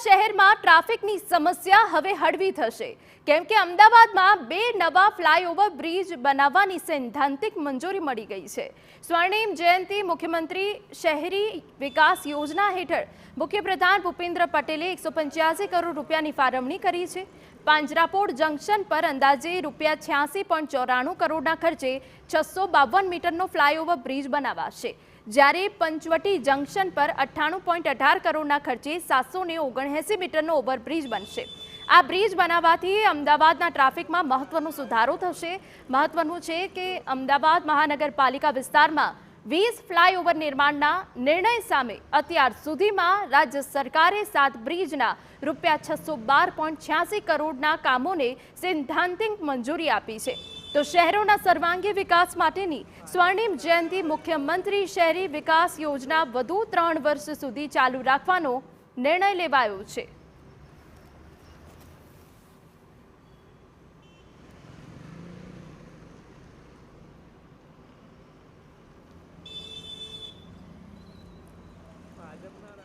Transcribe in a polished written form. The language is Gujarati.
શહેરમાં ટ્રાફિકની સમસ્યા હવે હળવી થશે, કેમ કે અમદાવાદમાં 2 નવા ફ્લાયઓવર બ્રિજ બનાવવાની સૈદ્ધાંતિક મંજૂરી મળી ગઈ છે। સ્વર્ણિમ જયંતિ મુખ્યમંત્રી શહેરી વિકાસ યોજના હેઠળ મુખ્યપ્રધાન ભૂપેન્દ્ર પટેલે 185 કરોડ રૂપિયાની ફાળવણી કરી છે। પાંજરાપોળ જંકશન પર અંદાજે ₹86.94 કરોડના ખર્ચે 652 મીટરનો ફ્લાયઓવર બ્રિજ બનાવાશે, જ્યારે પંચવટી જંકશન પર 98.18 કરોડના ખર્ચે 779 મીટરનો ઓવરબ્રિજ બનશે। આ બ્રિજ બનાવવાથી અમદાવાદના ટ્રાફિકમાં મહત્વનો સુધારો થશે। મહત્વનું છે કે અમદાવાદ મહાનગરપાલિકા વિસ્તારમાં 20 ફ્લાયઓવર નિર્માણના નિર્ણય સામે અત્યાર સુધીમાં રાજ્ય સરકારે 7 બ્રિજના ₹612.86 કરોડના કામોને સૈદ્ધાંતિક મંજૂરી આપી છે। તો શહેરોના સર્વાંગી વિકાસ માટેની સ્વર્ણિમ જયંતિ મુખ્યમંત્રી શહેરી વિકાસ યોજના વધુ 3 વર્ષ સુધી ચાલુ રાખવાનો નિર્ણય લેવાયો છે। ભાજપના